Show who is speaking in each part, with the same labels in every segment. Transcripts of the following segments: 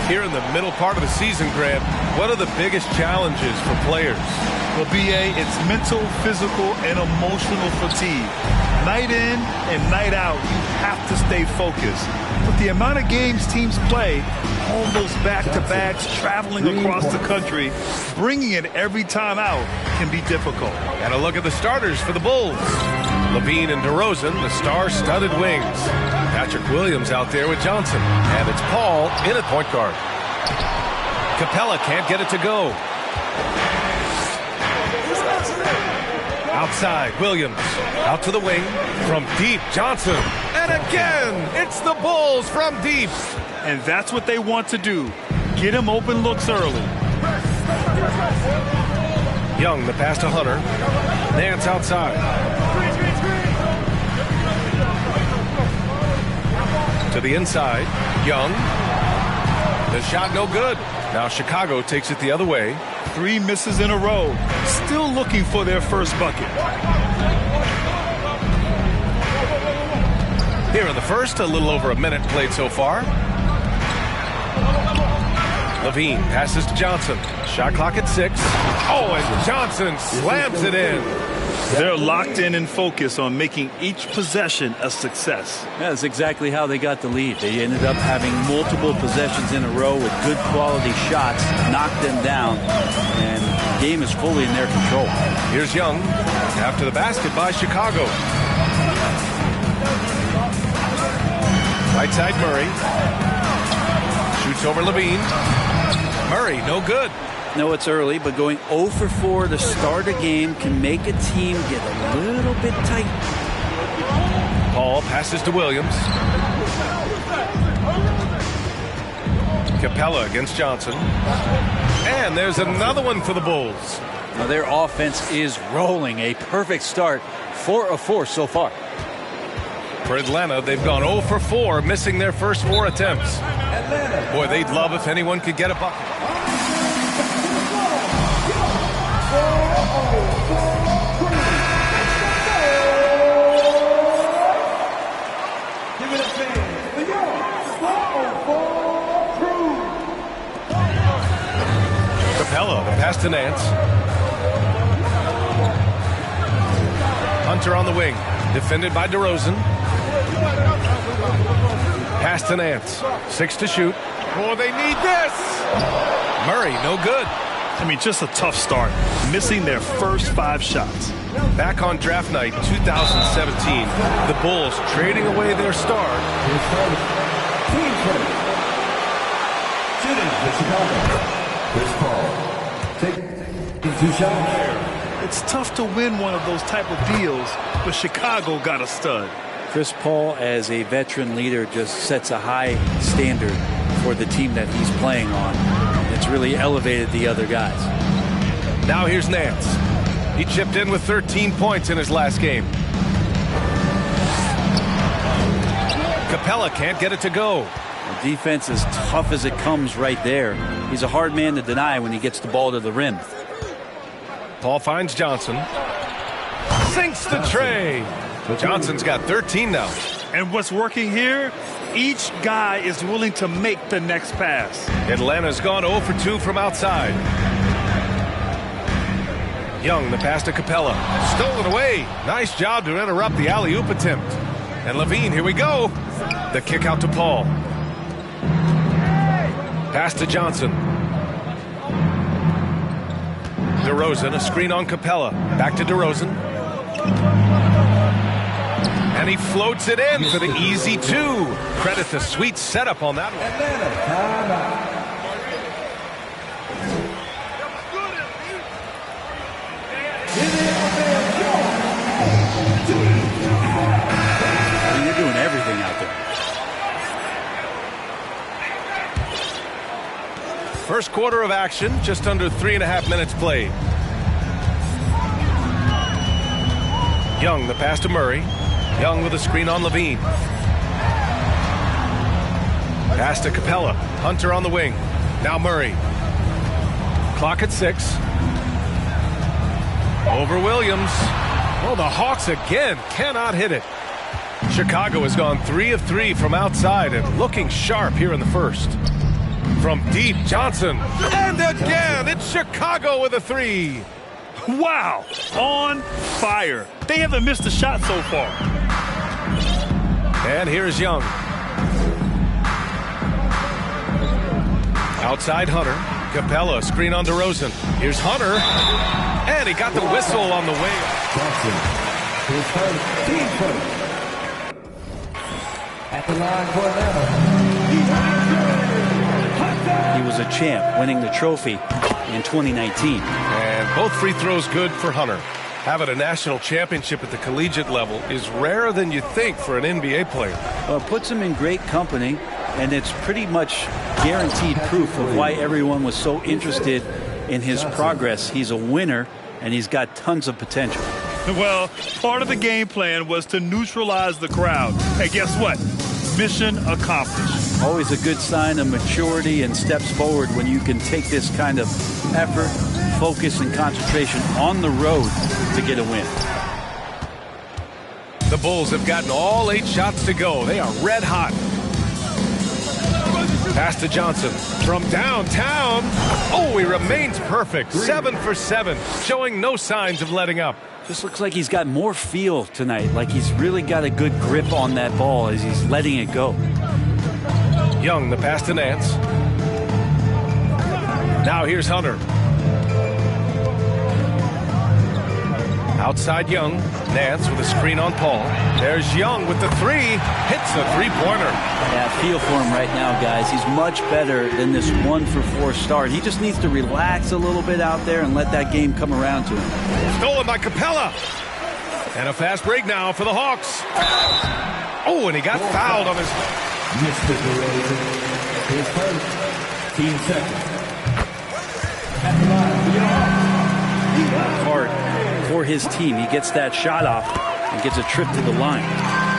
Speaker 1: Here in the middle part of the season, Grant, what are the biggest challenges for players?
Speaker 2: Well, BA, it's mental, physical, and emotional fatigue. Night in and night out, you have to stay focused. With the amount of games teams play, all those back-to-backs, traveling across the country, bringing it every time out can be difficult.
Speaker 1: And a look at the starters for the Bulls. Levine and DeRozan, the star-studded wings. Patrick Williams out there with Johnson. And it's Paul in at point guard. Capela can't get it to go. Outside, Williams. Out to the wing. From deep, Johnson. And again, it's the Bulls from deep.
Speaker 2: And that's what they want to do. Get him open looks early.
Speaker 1: Young, the pass to Hunter. Nance outside. To the inside, Young. The shot no good. Now Chicago takes it the other way.
Speaker 2: 3 misses in a row. Still looking for their first bucket.
Speaker 1: Here in the first, a little over a minute played so far. Levine passes to Johnson. Shot clock at 6. Oh, and Johnson slams it in.
Speaker 2: They're locked in and focused on making each possession a success.
Speaker 3: That's exactly how they got the lead. They ended up having multiple possessions in a row with good quality shots, knocked them down, and the game is fully in their control.
Speaker 1: Here's Young after the basket by Chicago. Right side, Murray. Shoots over Levine. Murray, no good.
Speaker 3: No, it's early, but going 0 for 4 to start a game can make a team get a little bit tight.
Speaker 1: Paul passes to Williams. Capela against Johnson. And there's another one for the Bulls.
Speaker 3: Now their offense is rolling. A perfect start. 4 of 4 so far.
Speaker 1: For Atlanta, they've gone 0 for 4, missing their first 4 attempts. Boy, they'd love if anyone could get a bucket. Capela, the pass to Nance. Hunter on the wing, defended by DeRozan. Pass to Nance. 6 to shoot. Oh, they need this. Murray, no good.
Speaker 2: I mean, just a tough start, missing their first 5 shots.
Speaker 1: Back on draft night 2017, the Bulls trading away their star.
Speaker 2: It's tough to win one of those type of deals, but Chicago got a stud.
Speaker 3: Chris Paul, as a veteran leader, just sets a high standard for the team that he's playing on. It's really elevated the other guys.
Speaker 1: Now here's Nance. He chipped in with 13 points in his last game. Capela can't get it to go.
Speaker 3: The defense is tough as it comes right there. He's a hard man to deny when he gets the ball to the rim.
Speaker 1: Paul finds Johnson. Sinks the tray. Johnson's got 13 now.
Speaker 2: And what's working here? Each guy is willing to make the next pass.
Speaker 1: Atlanta's gone 0 for 2 from outside. Young, the pass to Capela. Stolen away. Nice job to interrupt the alley-oop attempt. And Levine, here we go. The kick out to Paul. Pass to Johnson. DeRozan, a screen on Capela. Back to DeRozan. And he floats it in for the easy 2. Credit the sweet setup on that one.
Speaker 3: I mean, you're doing everything out there.
Speaker 1: First quarter of action, just under 3.5 minutes played. Young, the pass to Murray. Young with a screen on Levine. Pass to Capela. Hunter on the wing. Now Murray. Clock at 6. Over Williams. Oh, the Hawks again cannot hit it. Chicago has gone 3 of 3 from outside and looking sharp here in the first. From deep, Johnson. And again, it's Chicago with a 3.
Speaker 2: Wow, on fire. They haven't missed a shot so far.
Speaker 1: And here's Young. Outside Hunter. Capela, screen on DeRozan. Here's Hunter. And he got the whistle on the way.
Speaker 4: At the line for Atlanta.
Speaker 3: He was a champ, winning the trophy in 2019.
Speaker 1: And both free throws good for Hunter. Having a national championship at the collegiate level is rarer than you think for an NBA player.
Speaker 3: Puts him in great company, and it's pretty much guaranteed proof of why everyone was so interested in his progress. He's a winner, and he's got tons of potential.
Speaker 2: Well, part of the game plan was to neutralize the crowd. Hey, guess what? Mission accomplished.
Speaker 3: Always a good sign of maturity and steps forward when you can take this kind of effort, focus, and concentration on the road to get a win.
Speaker 1: The Bulls have gotten all 8 shots to go. They are red hot. Pass to Johnson from downtown. Oh, he remains perfect. 7 for 7, showing no signs of letting up.
Speaker 3: Just looks like he's got more feel tonight, like he's really got a good grip on that ball as he's letting it go.
Speaker 1: Young, the pass to Nance. Now here's Hunter. Outside Young. Nance with a screen on Paul. There's Young with the 3. Hits the three-pointer.
Speaker 3: Yeah, I feel for him right now, guys. He's much better than this 1 for 4 start. He just needs to relax a little bit out there and let that game come around to him.
Speaker 1: Stolen by Capela. And a fast break now for the Hawks. Oh, and he got fouled on his...
Speaker 4: Mr. DeRozan, his first, team second. At the line,
Speaker 3: Hard for his team. He gets that shot off and gets a trip to the line.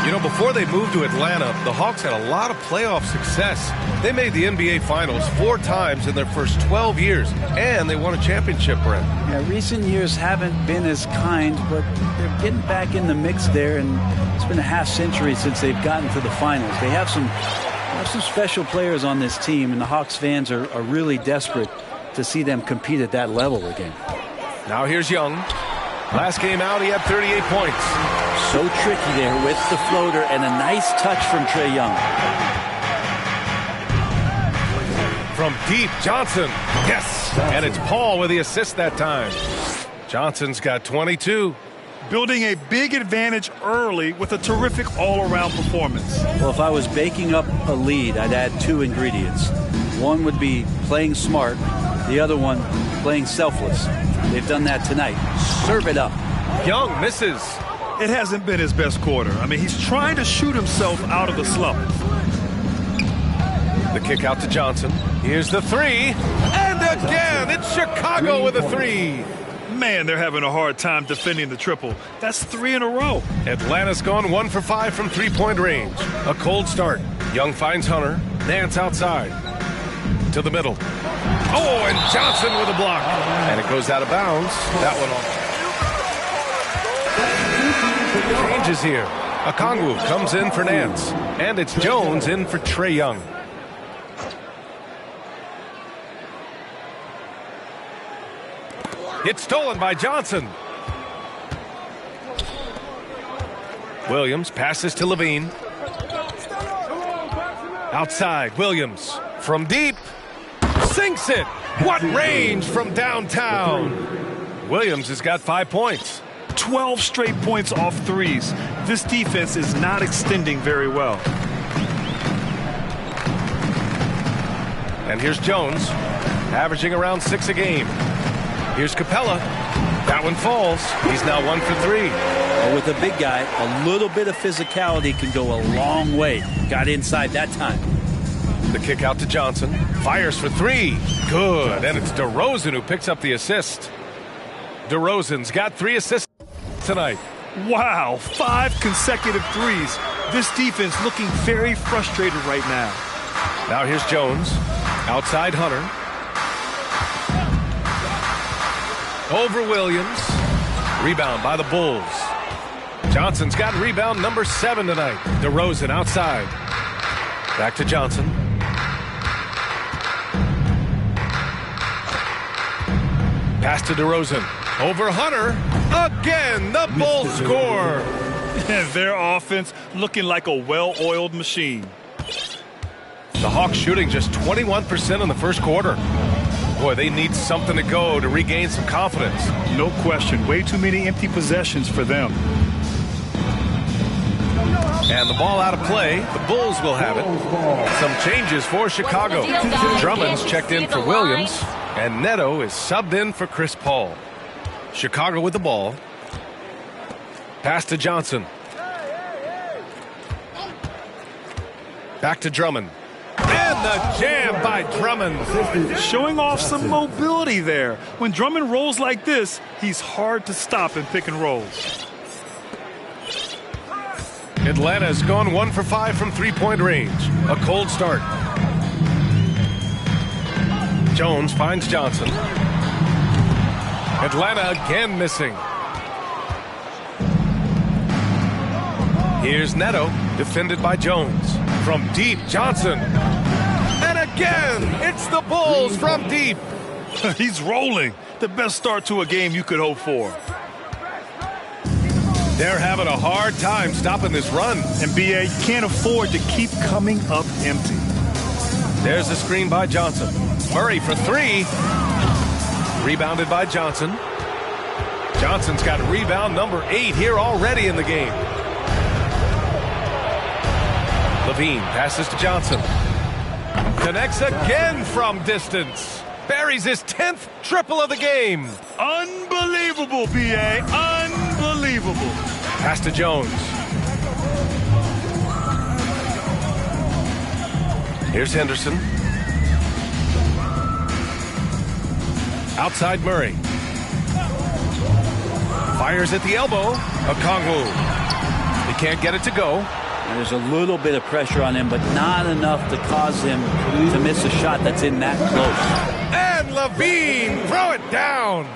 Speaker 1: You know, before they moved to Atlanta, the Hawks had a lot of playoff success. They made the NBA Finals 4 times in their first 12 years, and they won a championship, Brent.
Speaker 3: Yeah, recent years haven't been as kind, but they're getting back in the mix there, and it's been a half-century since they've gotten to the finals. They have some special players on this team, and the Hawks fans are really desperate to see them compete at that level again.
Speaker 1: Now here's Young. Last game out, he had 38 points.
Speaker 3: So tricky there with the floater, and a nice touch from Trae Young.
Speaker 1: From deep, Johnson. Yes! And it's Paul with the assist that time. Johnson's got 22.
Speaker 2: Building a big advantage early with a terrific all-around performance.
Speaker 3: Well, if I was baking up a lead, I'd add 2 ingredients. One would be playing smart. The other one, playing selfless. They've done that tonight. Serve it up.
Speaker 1: Young misses.
Speaker 2: It hasn't been his best quarter. I mean, he's trying to shoot himself out of the slump.
Speaker 1: The kick out to Johnson. Here's the 3. And again, it's Chicago with a 3.
Speaker 2: Man, they're having a hard time defending the triple. That's 3 in a row.
Speaker 1: Atlanta's gone 1 for 5 from three-point range. A cold start. Young finds Hunter. Nance outside. To the middle. Oh, and Johnson with a block. And it goes out of bounds. That one off. Changes here. Okongwu comes in for Nance. And it's Jones in for Trae Young. It's stolen by Johnson. Williams passes to Levine. Outside, Williams from deep. Sinks it. What range from downtown. Williams has got 5 points.
Speaker 2: 12 straight points off threes. This defense is not extending very well.
Speaker 1: And here's Jones, averaging around 6 a game. Here's Capela. That one falls. He's now 1 for 3.
Speaker 3: But with a big guy, a little bit of physicality can go a long way. Got inside that time.
Speaker 1: The kick out to Johnson. Fires for 3. Good. And it's DeRozan who picks up the assist. DeRozan's got 3 assists tonight.
Speaker 2: Wow, 5 consecutive threes. This defense looking very frustrated right now.
Speaker 1: Now here's Jones. Outside Hunter. Over Williams. Rebound by the Bulls. Johnson's got rebound number 7 tonight. DeRozan outside. Back to Johnson. Pass to DeRozan. Over Hunter. Again, the Bulls score.
Speaker 2: And their offense looking like a well-oiled machine.
Speaker 1: The Hawks shooting just 21% in the first quarter. Boy, they need something to go to regain some confidence.
Speaker 2: No question. Way too many empty possessions for them.
Speaker 1: And the ball out of play. The Bulls will have it. Some changes for Chicago. Drummond's checked in for Williams. And Neto is subbed in for Chris Paul. Chicago with the ball. Pass to Johnson. Back to Drummond. And the jam by Drummond.
Speaker 2: Showing off some mobility there. When Drummond rolls like this, he's hard to stop in pick and rolls.
Speaker 1: Atlanta's gone 1 for 5 from three-point range. A cold start. Jones finds Johnson. Atlanta again missing. Here's Neto, defended by Jones. From deep, Johnson. And again, it's the Bulls from deep.
Speaker 2: He's rolling. The best start to a game you could hope for.
Speaker 1: They're having a hard time stopping this run.
Speaker 2: And B.A. can't afford to keep coming up empty.
Speaker 1: There's the screen by Johnson. Murray for 3. Rebounded by Johnson. Johnson's got rebound number 8 here already in the game. Levine passes to Johnson. Connects again from distance. Buries his 10th triple of the game.
Speaker 2: Unbelievable, B.A. Unbelievable.
Speaker 1: Pass to Jones. Here's Henderson. Outside Murray. Fires at the elbow. Okongwu. He can't get it to go.
Speaker 3: And there's a little bit of pressure on him, but not enough to cause him to miss a shot that's in that close.
Speaker 1: And Levine, throw it down.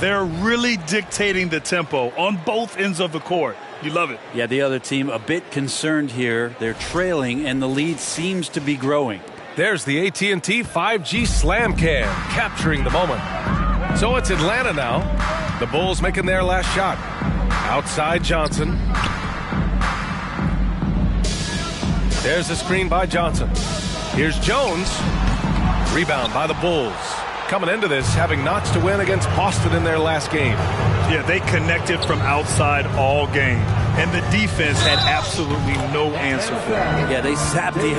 Speaker 2: They're really dictating the tempo on both ends of the court. You love it.
Speaker 3: Yeah, the other team a bit concerned here. They're trailing, and the lead seems to be growing.
Speaker 1: There's the AT&T 5G Slam Cam, capturing the moment. So it's Atlanta now. The Bulls making their last shot. Outside Johnson. There's the screen by Johnson. Here's Jones. Rebound by the Bulls. Coming into this, having notched a win against Boston in their last game.
Speaker 2: Yeah, they connected from outside all game. And the defense had absolutely no answer for it.
Speaker 3: Yeah, they sapped the...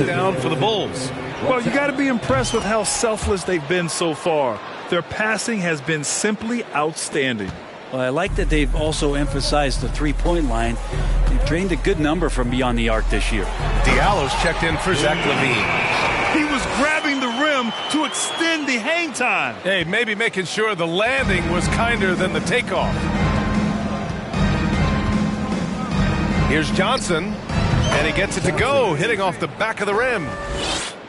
Speaker 1: Down for the Bulls.
Speaker 2: Well, you got to be impressed with how selfless they've been so far. Their passing has been simply outstanding.
Speaker 3: Well, I like that they've also emphasized the three-point line. They've drained a good number from beyond the arc this year.
Speaker 1: Diallo's checked in for Zach LaVine.
Speaker 2: He was grabbing the rim to extend the hang time.
Speaker 1: Hey, maybe making sure the landing was kinder than the takeoff. Here's Johnson, and he gets it to go, hitting off the back of the rim.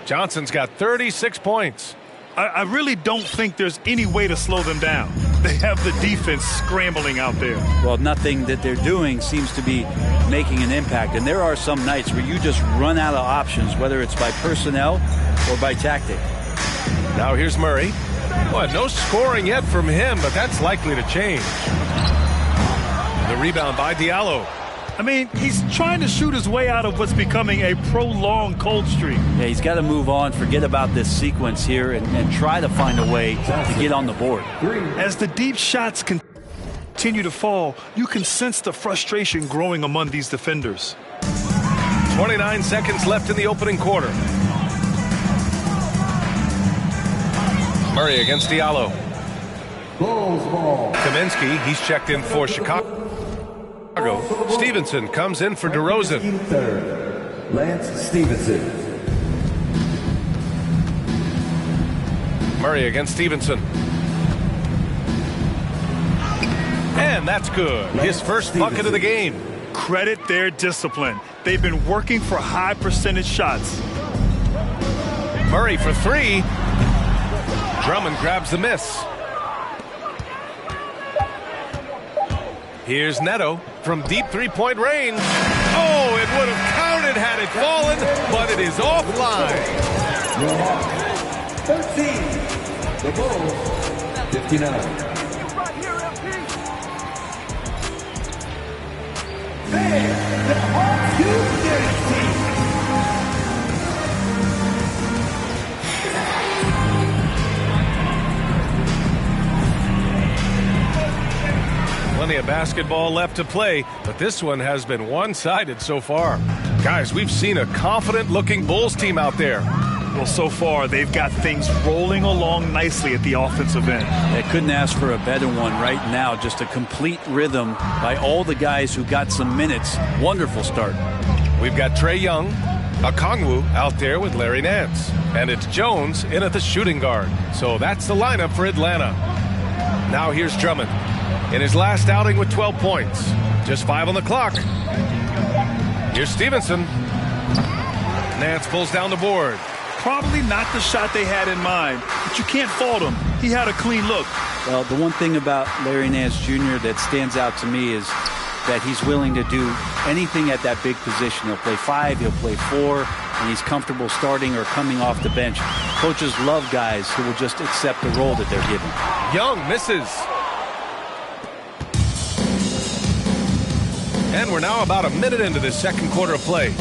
Speaker 1: Johnson's got 36 points.
Speaker 2: I really don't think there's any way to slow them down. They have the defense scrambling out there.
Speaker 3: Well, nothing that they're doing seems to be making an impact. And there are some nights where you just run out of options, whether it's by personnel or by tactic.
Speaker 1: Now here's Murray. Well, no scoring yet from him, but that's likely to change. The rebound by Diallo.
Speaker 2: I mean, he's trying to shoot his way out of what's becoming a prolonged cold streak.
Speaker 3: Yeah, he's got to move on, forget about this sequence here, and try to find a way to get on the board.
Speaker 2: As the deep shots continue to fall, you can sense the frustration growing among these defenders.
Speaker 1: 29 seconds left in the opening quarter. Murray against Diallo.
Speaker 4: Bulls ball.
Speaker 1: Kaminsky, he's checked in for Chicago. Stevenson comes in for DeRozan.
Speaker 4: Third, Lance Stevenson.
Speaker 1: Murray against Stevenson. And that's good. His first bucket of the game.
Speaker 2: Credit their discipline. They've been working for high percentage shots.
Speaker 1: Murray for three. Drummond grabs the miss. Here's Neto from deep three-point range. Oh, it would have counted had it fallen, but it is offline.
Speaker 4: 13. The Bulls, 59. The Hawks team.
Speaker 1: Plenty of basketball left to play, but this one has been one-sided so far. Guys, we've seen a confident-looking Bulls team out there.
Speaker 2: Well, so far, they've got things rolling along nicely at the offensive end.
Speaker 3: They couldn't ask for a better one right now. Just a complete rhythm by all the guys who got some minutes. Wonderful start.
Speaker 1: We've got Trae Young, Okongwu out there with Larry Nance. And it's Jones in at the shooting guard. So that's the lineup for Atlanta. Now here's Drummond in his last outing with 12 points. Just 5 on the clock. Here's Stevenson. Nance pulls down the board.
Speaker 2: Probably not the shot they had in mind, but you can't fault him. He had a clean look.
Speaker 3: Well, the one thing about Larry Nance Jr. that stands out to me is that he's willing to do anything at that big position. He'll play 5, he'll play 4, and he's comfortable starting or coming off the bench. Coaches love guys who will just accept the role that they're given.
Speaker 1: Young misses. And we're now about a minute into this second quarter of play.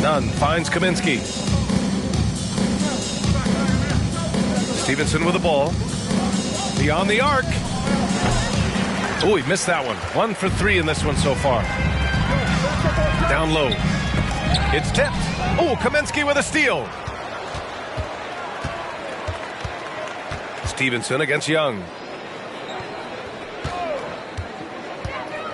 Speaker 1: Nunn finds Kaminsky. Stevenson with the ball. Beyond the arc. Oh, he missed that one. 1 for 3 in this one so far. Down low. It's tipped. Oh, Kaminsky with a steal. Stevenson against Young.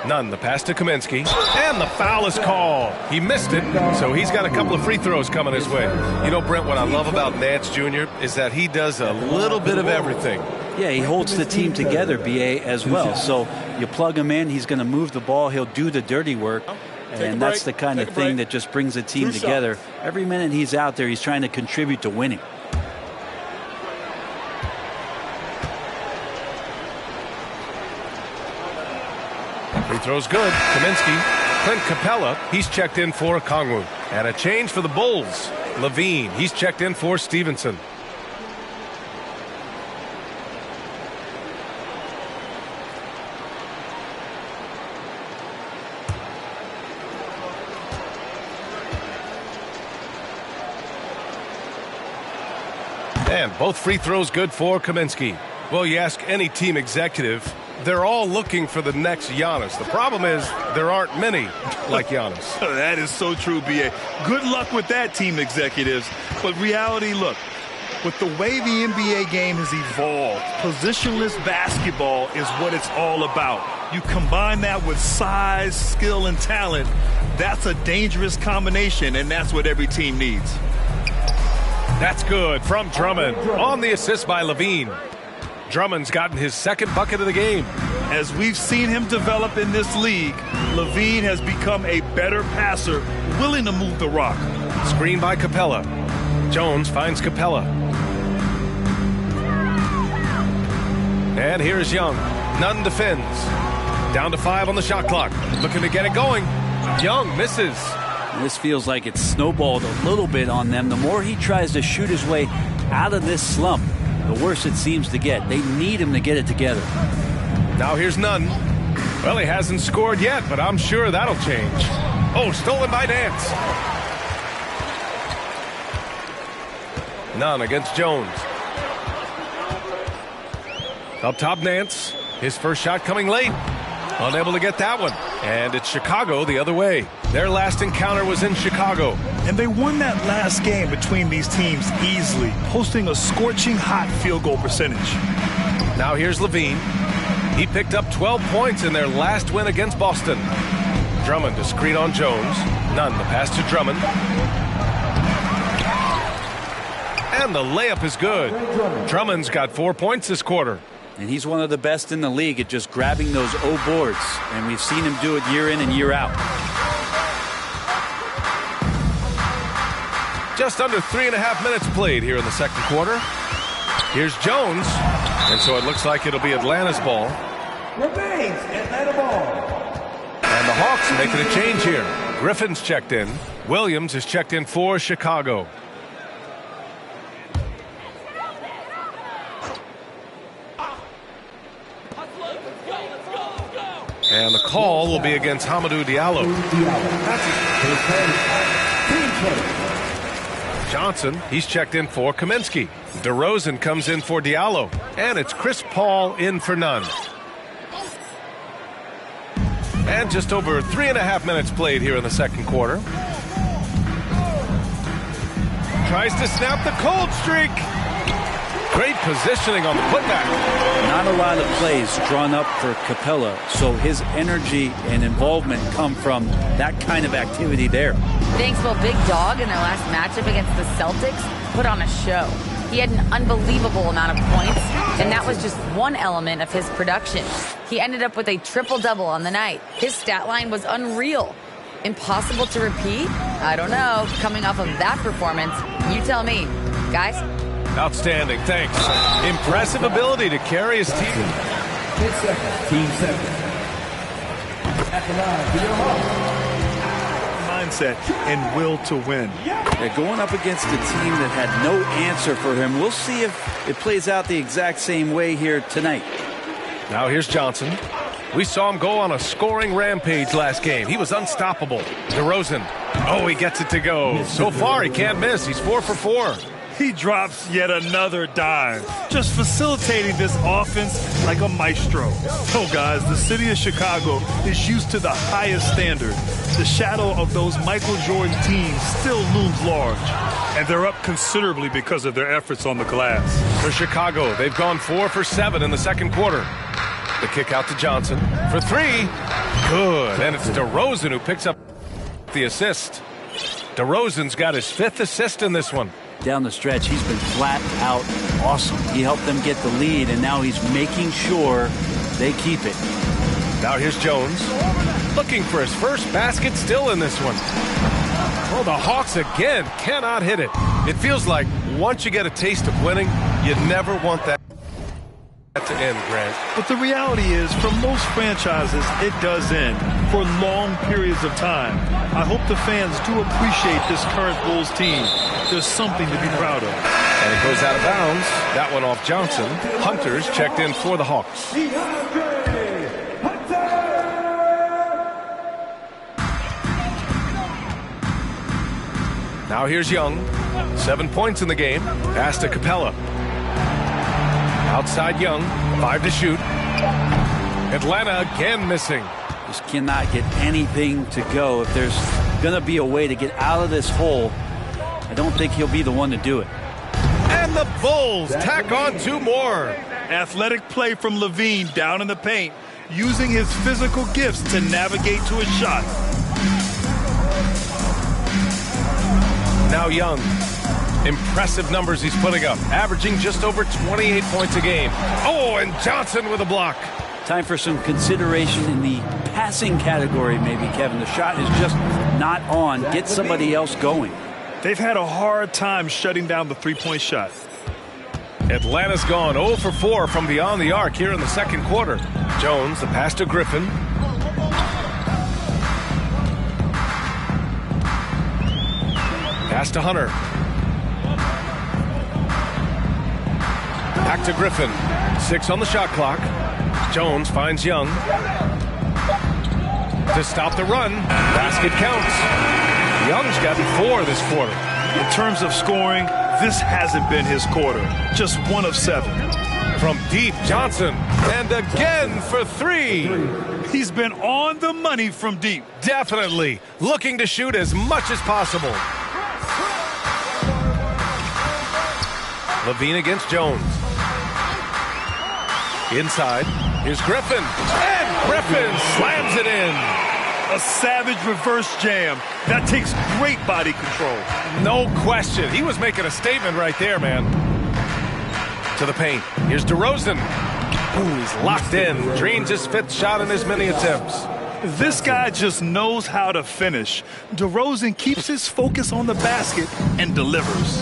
Speaker 1: Nunn, the pass to Kaminsky, and the foul is called. He missed it, so he's got a couple of free throws coming his way. You know, Brent, what I love about Nance Jr. is that he does a little bit of everything.
Speaker 3: Yeah, he holds the team together, B.A., as well. So you plug him in, he's going to move the ball, he'll do the dirty work, and that's the kind of thing that just brings the team together. Every minute he's out there, he's trying to contribute to winning.
Speaker 1: Free throw's good. Kaminsky. Clint Capela, he's checked in for Okongwu. And a change for the Bulls. Levine, he's checked in for Stevenson. And both free throws good for Kaminsky. Well, you ask any team executive, they're all looking for the next Giannis. The problem is there aren't many like Giannis.
Speaker 2: That is so true, B.A. Good luck with that, team executives. But reality, look, with the way the NBA game has evolved, positionless basketball is what it's all about. You combine that with size, skill, and talent, that's a dangerous combination, and that's what every team needs.
Speaker 1: That's good from Drummond on the assist by Levine. Drummond's gotten his second bucket of the game.
Speaker 2: As we've seen him develop in this league, Levine has become a better passer, willing to move the rock.
Speaker 1: Screen by Capela. Jones finds Capela. And here's Young. Nunn defends. Down to 5 on the shot clock. Looking to get it going. Young misses.
Speaker 3: This feels like it's snowballed a little bit on them. The more he tries to shoot his way out of this slump, the worse it seems to get. They need him to get it together.
Speaker 1: Now here's Nunn. Well, he hasn't scored yet, but I'm sure that'll change. Oh, stolen by Nance. Nunn against Jones. Up top, Nance. His first shot coming late. Unable to get that one. And it's Chicago the other way. Their last encounter was in Chicago.
Speaker 2: And they won that last game between these teams easily, posting a scorching hot field goal percentage.
Speaker 1: Now here's Levine. He picked up 12 points in their last win against Boston. Drummond to screen on Jones. Nunn the pass to Drummond. And the layup is good. Drummond's got 4 points this quarter.
Speaker 3: And he's one of the best in the league at just grabbing those O boards. And we've seen him do it year in and year out.
Speaker 1: Just under 3.5 minutes played here in the second quarter. Here's Jones. And so it looks like it'll be Atlanta's ball.
Speaker 4: Remains Atlanta ball.
Speaker 1: And the Hawks making a change here. Griffin's checked in. Williams is checked in for Chicago. And the call will be against Hamidou Diallo. Johnson, he's checked in for Kaminsky. DeRozan comes in for Diallo. And it's Chris Paul in for Nunn. And just over 3.5 minutes played here in the second quarter. Tries to snap the cold streak. Great positioning on the putback.
Speaker 3: Not a lot of plays drawn up for Capela, so his energy and involvement come from that kind of activity there.
Speaker 5: Thanks, well, Big Dog in their last matchup against the Celtics put on a show. He had an unbelievable amount of points, and that was just one element of his production. He ended up with a triple-double on the night. His stat line was unreal. Impossible to repeat? I don't know. Coming off of that performance, you tell me. Guys?
Speaker 1: Outstanding, thanks. Impressive ability to carry his team.
Speaker 4: 10 seconds, team seconds. At the line, for your Hawks.
Speaker 2: Mindset and will to win.
Speaker 3: They're going up against a team that had no answer for him. We'll see if it plays out the exact same way here tonight.
Speaker 1: Now here's Johnson. We saw him go on a scoring rampage last game. He was unstoppable. DeRozan. Oh, he gets it to go. So far, he can't miss. He's 4 for 4.
Speaker 2: He drops yet another dime, just facilitating this offense like a maestro. So, guys, the city of Chicago is used to the highest standard. The shadow of those Michael Jordan teams still looms large, and they're up considerably because of their efforts on the glass.
Speaker 1: For Chicago, they've gone 4 for 7 in the second quarter. The kick out to Johnson for 3. Good, and it's DeRozan who picks up the assist. DeRozan's got his 5th assist in this one.
Speaker 3: Down the stretch, he's been flat out awesome. He helped them get the lead, and now he's making sure they keep it.
Speaker 1: Now here's Jones, looking for his first basket still in this one. Oh, the Hawks again cannot hit it. It feels like once you get a taste of winning, you never want that to end, Grant.
Speaker 2: But the reality is, for most franchises, it does end for long periods of time. I hope the fans do appreciate this current Bulls team. There's something to be proud of.
Speaker 1: And it goes out of bounds. That one off Johnson. Hunter's checked in for the Hawks. Now here's Young. 7 points in the game. Pass to Capela. Outside Young. 5 to shoot. Atlanta again missing.
Speaker 3: Just cannot get anything to go. If there's going to be a way to get out of this hole, I don't think he'll be the one to do it.
Speaker 1: And the Bulls tack on 2 more.
Speaker 2: Athletic play from Levine down in the paint, using his physical gifts to navigate to a shot.
Speaker 1: Now Young. Impressive numbers he's putting up, averaging just over 28 points a game. Oh, and Johnson with a block.
Speaker 3: Time for some consideration in the passing category, maybe, Kevin. The shot is just not on. Get somebody else going.
Speaker 2: They've had a hard time shutting down the three-point shot.
Speaker 1: Atlanta's gone 0 for 4 from beyond the arc here in the second quarter. Jones, the pass to Griffin. Pass to Hunter. Back to Griffin. 6 on the shot clock. Jones finds Young. To stop the run. Basket counts. Young's gotten 4 this quarter.
Speaker 2: In terms of scoring, this hasn't been his quarter. Just 1 of 7.
Speaker 1: From deep, Johnson. And again for three.
Speaker 2: He's been on the money from deep.
Speaker 1: Definitely. Looking to shoot as much as possible. Levine against Jones. Inside. Here's Griffin. And Griffin slams it in.
Speaker 2: A savage reverse jam. That takes great body control.
Speaker 1: No question. He was making a statement right there, man. To the paint. Here's DeRozan. Ooh, he's locked in. Dreams his 5th shot in as many attempts.
Speaker 2: This guy just knows how to finish. DeRozan keeps his focus on the basket and delivers.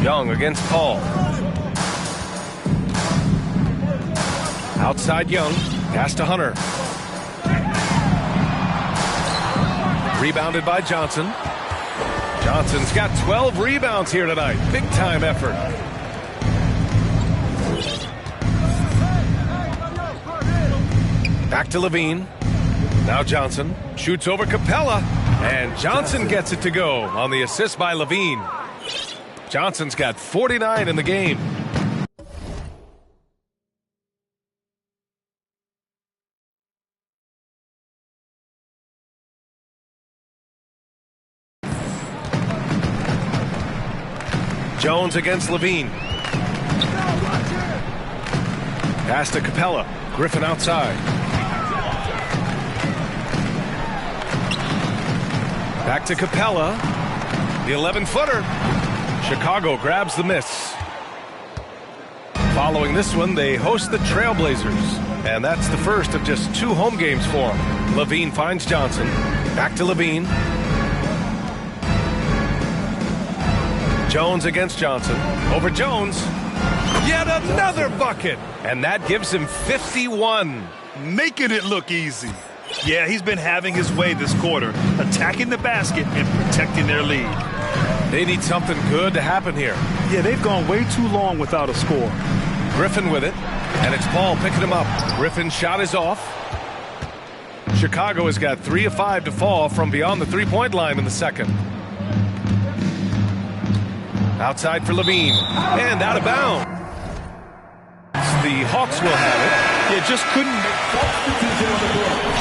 Speaker 1: Young against Paul. Outside Young. Pass to Hunter. Rebounded by Johnson. Johnson's got 12 rebounds here tonight. Big time effort. Back to Levine. Now Johnson shoots over Capela. And Johnson gets it to go on the assist by Levine. Johnson's got 49 in the game. Jones against Levine. Pass to Capela. Griffin outside. Back to Capela. The 11-footer. Chicago grabs the miss. Following this one, they host the Trailblazers. And that's the first of just 2 home games for them. Levine finds Johnson. Back to Levine. Jones against Johnson. Over Jones. Yet another bucket. And that gives him 51.
Speaker 2: Making it look easy. Yeah, he's been having his way this quarter, attacking the basket and protecting their lead.
Speaker 1: They need something good to happen here.
Speaker 2: Yeah, they've gone way too long without a score.
Speaker 1: Griffin with it. And it's Paul picking him up. Griffin's shot is off. Chicago has got 3 of 5 to fall from beyond the three-point line in the second. Outside for Levine. And out of bounds. The Hawks will have it.
Speaker 2: Yeah, just couldn't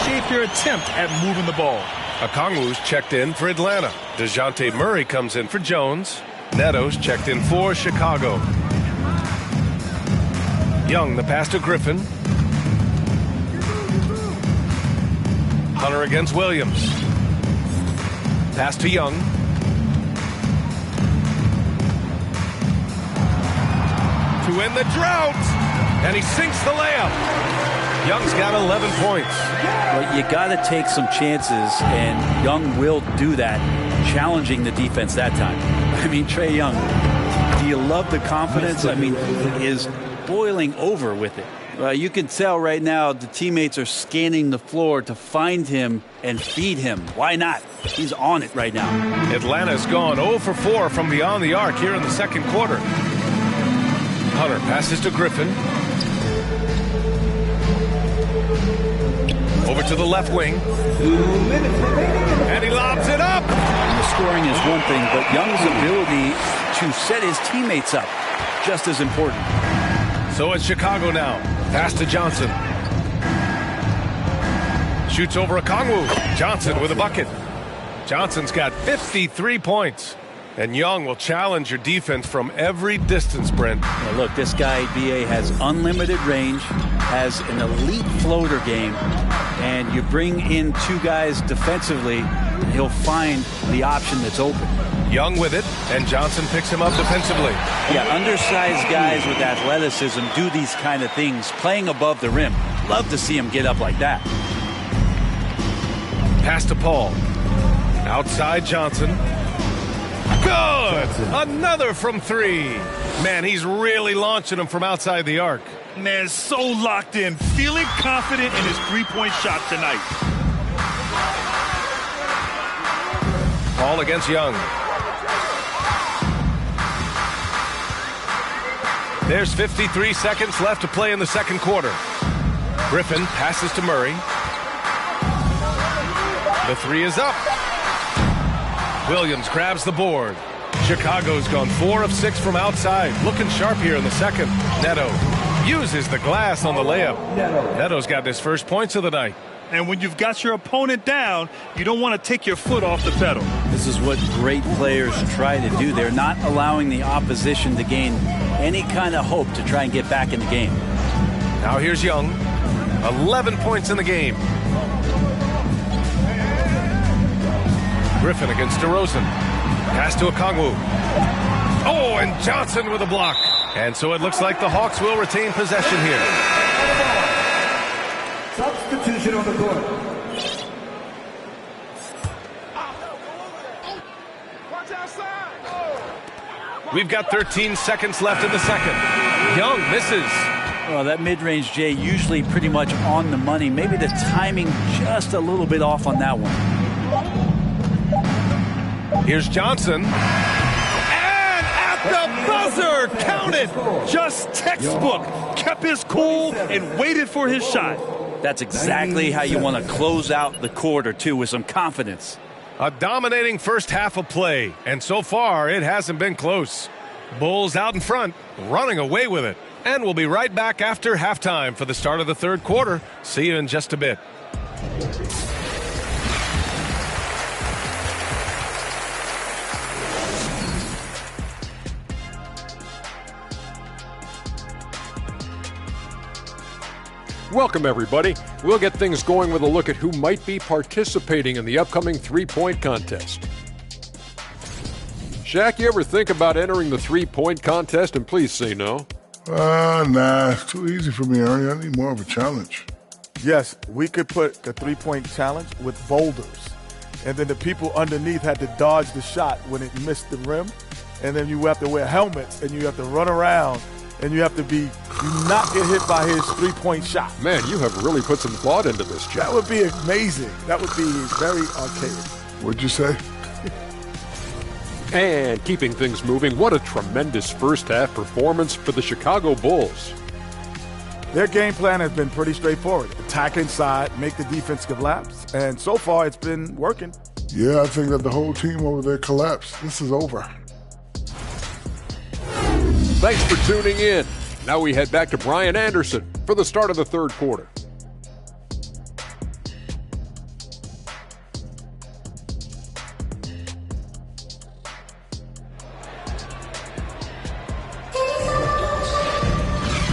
Speaker 2: shape their attempt at moving the ball.
Speaker 1: Okongwu's checked in for Atlanta. DeJounte Murray comes in for Jones. Neto's checked in for Chicago. Young, the pass to Griffin. Hunter against Williams. Pass to Young. To end the drought. And he sinks the layup. Young's got 11 points.
Speaker 3: Well, you got to take some chances, and Young will do that, challenging the defense that time. I mean, Trae Young, do you love the confidence? I mean, he is boiling over with it. You can tell right now the teammates are scanning the floor to find him and feed him. Why not? He's on it right now.
Speaker 1: Atlanta's gone 0 for 4 from beyond the arc here in the second quarter. Hunter passes to Griffin. Over to the left wing.
Speaker 4: 2 minutes remaining.
Speaker 1: And he lobs it up.
Speaker 3: Scoring is one thing, but Young's ability to set his teammates up, just as important.
Speaker 1: So it's Chicago now. Pass to Johnson. Shoots over Okongwu. Johnson with a bucket. Johnson's got 53 points. And Young will challenge your defense from every distance, Brent.
Speaker 3: Now look, this guy, B.A., has unlimited range, has an elite floater game, and you bring in 2 guys defensively, and he'll find the option that's open.
Speaker 1: Young with it, and Johnson picks him up defensively.
Speaker 3: Yeah, undersized guys with athleticism do these kind of things, playing above the rim. Love to see him get up like that.
Speaker 1: Pass to Paul. Outside Johnson. Good! Another from 3. Man, he's really launching them from outside the arc.
Speaker 2: Man, so locked in, feeling confident in his three-point shot tonight.
Speaker 1: Paul against Young. There's 53 seconds left to play in the second quarter. Griffin passes to Murray. The 3 is up. Williams grabs the board. Chicago's gone 4 of 6 from outside. Looking sharp here in the second. Neto uses the glass on the layup. Neto's got his first points of the night.
Speaker 2: And when you've got your opponent down, you don't want to take your foot off the pedal.
Speaker 3: This is what great players try to do. They're not allowing the opposition to gain any kind of hope to try and get back in the game.
Speaker 1: Now here's Young. 11 points in the game. Griffin against DeRozan. Pass to Okongwu. Oh, and Johnson with a block. And so it looks like the Hawks will retain possession here.
Speaker 4: Substitution on the court.
Speaker 1: We've got 13 seconds left in the second. Young misses.
Speaker 3: Well, that mid-range, Jay, usually pretty much on the money. Maybe the timing just a little bit off on that one.
Speaker 1: Here's Johnson. And at the buzzer, count it.
Speaker 2: Just textbook. Kept his cool and waited for his shot.
Speaker 3: That's exactly how you want to close out the quarter, too, with some confidence.
Speaker 1: A dominating first half of play, and so far it hasn't been close. Bulls out in front, running away with it. And we'll be right back after halftime for the start of the third quarter. See you in just a bit.
Speaker 6: Welcome, everybody. We'll get things going with a look at who might be participating in the upcoming three-point contest. Shaq, you ever think about entering the three-point contest? And please say no.
Speaker 7: Nah, it's too easy for me, Ernie. I need more of a challenge.
Speaker 8: Yes, we could put a three-point challenge with boulders. And then the people underneath had to dodge the shot when it missed the rim. And then you have to wear helmets and you have to run around. And you have to do not get hit by his three-point shot.
Speaker 6: Man, you have really put some thought into this, Jack.
Speaker 8: That would be amazing. That would be very archaic.
Speaker 7: What'd you say?
Speaker 6: And keeping things moving, what a tremendous first-half performance for the Chicago Bulls.
Speaker 8: Their game plan has been pretty straightforward. Attack inside, make the defense collapse. And so far, it's been working.
Speaker 7: Yeah, I think that the whole team over there collapsed. This is over.
Speaker 6: Thanks for tuning in. Now we head back to Brian Anderson for the start of the third quarter.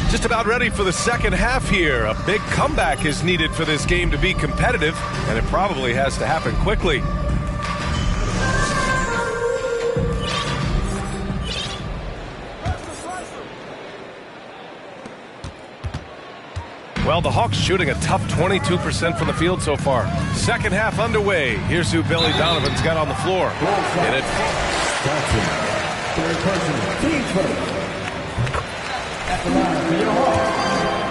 Speaker 1: Just about ready for the second half here. A big comeback is needed for this game to be competitive, and it probably has to happen quickly. Well, the Hawks shooting a tough 22% from the field so far. Second half underway. Here's who Billy Donovan's got on the floor. In it.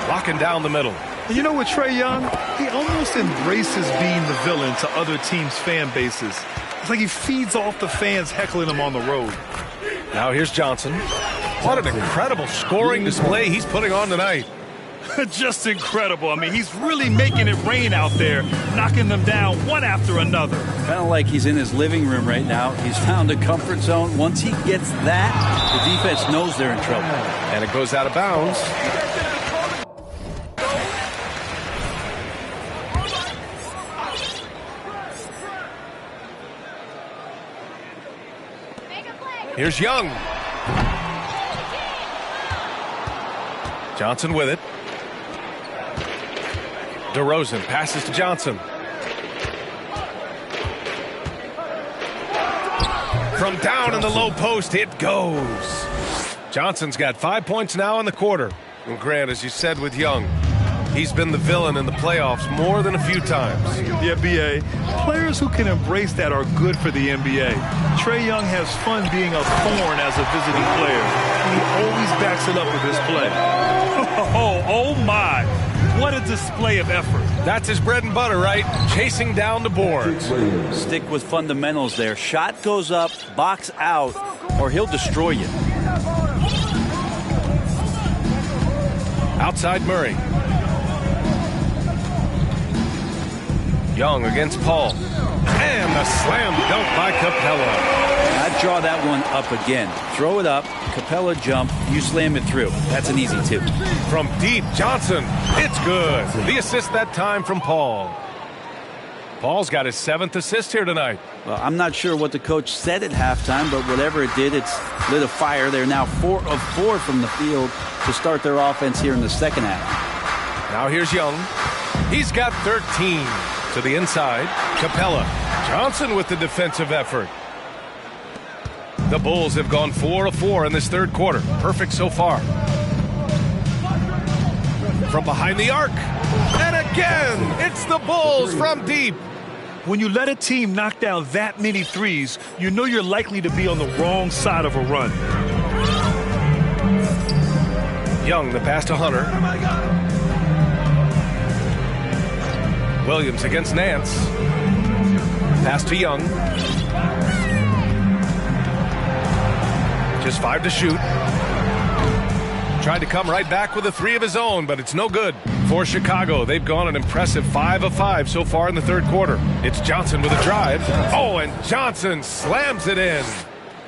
Speaker 1: Locking down the middle.
Speaker 2: And you know what, Trae Young? He almost embraces being the villain to other teams' fan bases. It's like he feeds off the fans heckling him on the road.
Speaker 1: Now here's Johnson. What an incredible scoring display he's putting on tonight.
Speaker 2: Just incredible. I mean, he's really making it rain out there, knocking them down one after another.
Speaker 3: Kind of like he's in his living room right now. He's found a comfort zone. Once he gets that, the defense knows they're in trouble.
Speaker 1: And it goes out of bounds. Here's Young. Johnson with it. DeRozan passes to Johnson. From down in the low post, it goes. Johnson's got 5 points now in the quarter. And Grant, as you said with Young, he's been the villain in the playoffs more than a few times.
Speaker 2: Yeah, B.A., players who can embrace that are good for the NBA. Trae Young has fun being a thorn as a visiting player. He always backs it up with his play. Oh my. What a display of effort.
Speaker 1: That's his bread and butter, right? Chasing down the boards.
Speaker 3: Stick with fundamentals there. Shot goes up, box out, or he'll destroy you.
Speaker 1: Outside Murray. Young against Paul. And the slam dunk by Capela.
Speaker 3: Not draw that one up again. Throw it up, Capela jump, you slam it through. That's an easy 2.
Speaker 1: From deep, Johnson. It's good. The assist that time from Paul. Paul's got his 7th assist here tonight.
Speaker 3: Well, I'm not sure what the coach said at halftime, but whatever it did, it's lit a fire. They're now 4 of 4 from the field to start their offense here in the second half.
Speaker 1: Now here's Young. He's got 13 to the inside. Capela. Johnson with the defensive effort. The Bulls have gone 4 of 4 in this third quarter. Perfect so far. From behind the arc. And again, it's the Bulls from deep.
Speaker 2: When you let a team knock down that many threes, you know you're likely to be on the wrong side of a run.
Speaker 1: Young, the pass to Hunter. Williams against Nance. Pass to Young. Just 5 to shoot. Tried to come right back with a 3 of his own, but it's no good. For Chicago, they've gone an impressive 5 of 5 so far in the third quarter. It's Johnson with a drive. Oh, and Johnson slams it in.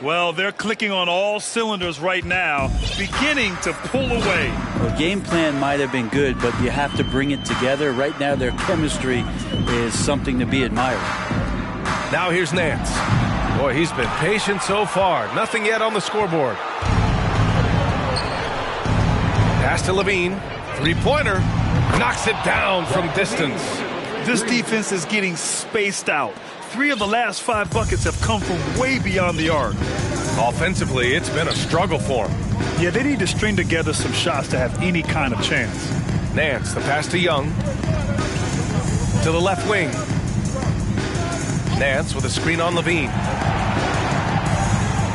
Speaker 2: Well, they're clicking on all cylinders right now, beginning to pull away.
Speaker 3: Well, game plan might have been good, but you have to bring it together. Right now, their chemistry is something to be admired.
Speaker 1: Now here's Nance. Boy, he's been patient so far. Nothing yet on the scoreboard. Pass to Levine. 3-pointer. Knocks it down from distance.
Speaker 2: This defense is getting spaced out. 3 of the last 5 buckets have come from way beyond the arc.
Speaker 1: Offensively, it's been a struggle for them.
Speaker 2: Yeah, they need to string together some shots to have any kind of chance.
Speaker 1: Nance, the pass to Young. To the left wing. Nance with a screen on Levine.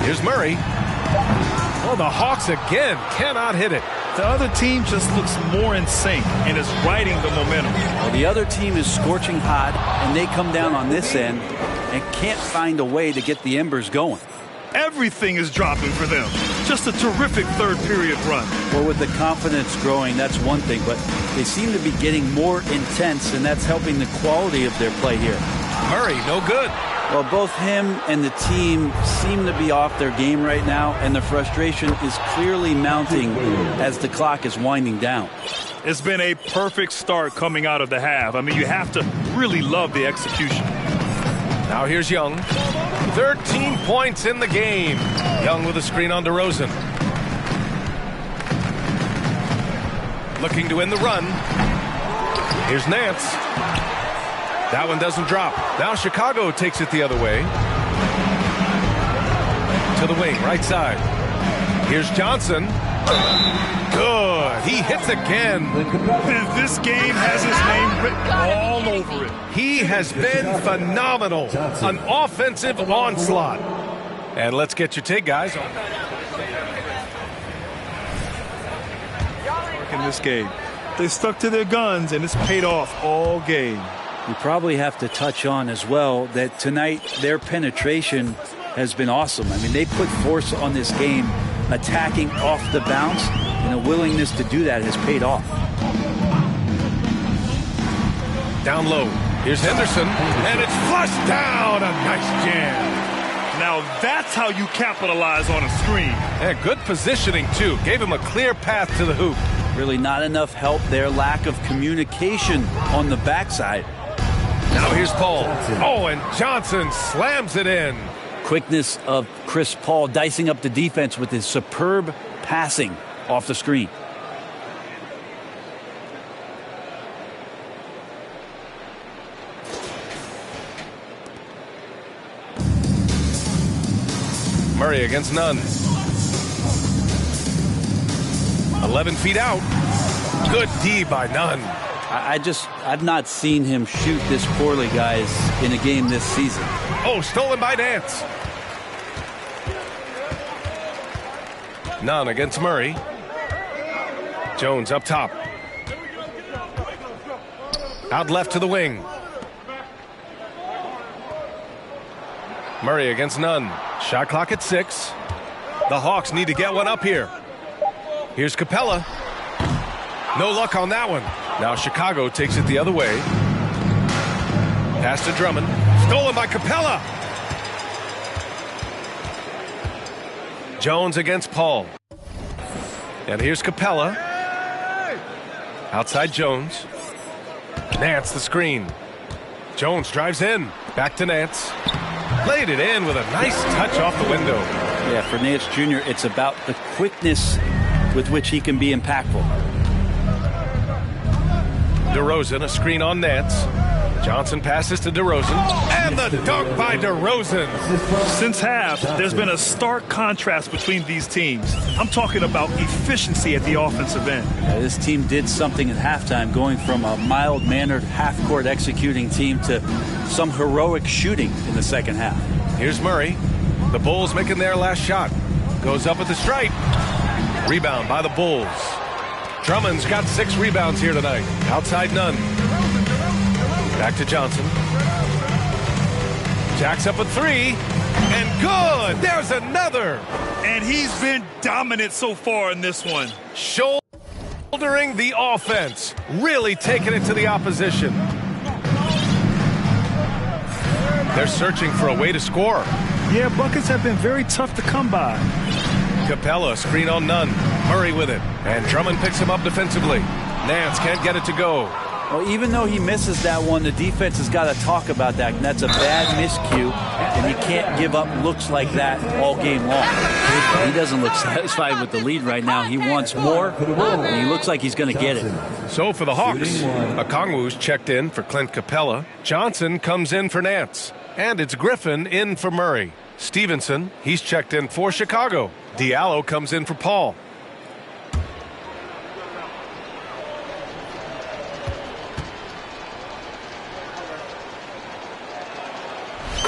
Speaker 1: Here's Murray. Oh, the Hawks again cannot hit it.
Speaker 2: The other team just looks more in sync and is riding the momentum.
Speaker 3: Well, the other team is scorching hot, and they come down on this end and can't find a way to get the embers going.
Speaker 2: Everything is dropping for them. Just a terrific third period run.
Speaker 3: Well, with the confidence growing, that's one thing, but they seem to be getting more intense, and that's helping the quality of their play here.
Speaker 1: Murray, no good.
Speaker 3: Well, both him and the team seem to be off their game right now, and the frustration is clearly mounting as the clock is winding down.
Speaker 2: It's been a perfect start coming out of the half. I mean, you have to really love the execution.
Speaker 1: Now here's Young. 13 points in the game. Young with a screen on DeRozan. Looking to win the run. Here's Nance. That one doesn't drop. Now Chicago takes it the other way. To the wing, right side. Here's Johnson. Good. He hits again.
Speaker 2: This game has his name written all over it.
Speaker 1: He has been phenomenal. An offensive onslaught. And let's get your take, guys.
Speaker 2: In this game, they stuck to their guns, and it's paid off all game.
Speaker 3: You probably have to touch on as well that tonight their penetration has been awesome. I mean, they put force on this game, attacking off the bounce, and a willingness to do that has paid off.
Speaker 1: Down low. Here's Henderson, and it's flushed down. A nice jam.
Speaker 2: Now that's how you capitalize on a screen.
Speaker 1: And good positioning, too. Gave him a clear path to the hoop.
Speaker 3: Really not enough help there. Lack of communication on the backside.
Speaker 1: Now here's Paul. Oh, and Johnson slams it in.
Speaker 3: Quickness of Chris Paul dicing up the defense with his superb passing off the screen.
Speaker 1: Murray against Nunn. 11 feet out. Good D by Nunn.
Speaker 3: I've not seen him shoot this poorly, guys, in a game this season.
Speaker 1: Oh, stolen by Nance. Nunn against Murray. Jones up top. Out left to the wing. Murray against Nunn. Shot clock at 6. The Hawks need to get one up here. Here's Capela. No luck on that one. Now Chicago takes it the other way. Pass to Drummond. Stolen by Capela. Jones against Paul. And here's Capela. Outside Jones. Nance the screen. Jones drives in. Back to Nance. Laid it in with a nice touch off the window.
Speaker 3: Yeah, for Nance Jr., it's about the quickness with which he can be impactful.
Speaker 1: DeRozan, a screen on Nance. Johnson passes to DeRozan. And the dunk by DeRozan.
Speaker 2: Since half, there's been a stark contrast between these teams. I'm talking about efficiency at the offensive end.
Speaker 3: Yeah, this team did something at halftime, going from a mild-mannered half-court executing team to some heroic shooting in the second half.
Speaker 1: Here's Murray. The Bulls making their last shot. Goes up at the stripe. Rebound by the Bulls. Drummond's got 6 rebounds here tonight. Outside Nunn. Back to Johnson. Jacks up a 3. And good! There's another!
Speaker 2: And he's been dominant so far in this one.
Speaker 1: Shouldering the offense. Really taking it to the opposition. They're searching for a way to score.
Speaker 2: Yeah, buckets have been very tough to come by.
Speaker 1: Capela, screen on Nunn. Murray with it. And Drummond picks him up defensively. Nance can't get it to go.
Speaker 3: Well, even though he misses that one, the defense has got to talk about that. And that's a bad miscue, and you can't give up looks like that all game long. He doesn't look satisfied with the lead right now. He wants more, and he looks like he's going to get it.
Speaker 1: So for the Hawks, Okongwu's checked in for Clint Capela. Johnson comes in for Nance. And it's Griffin in for Murray. Stevenson, he's checked in for Chicago. Diallo comes in for Paul.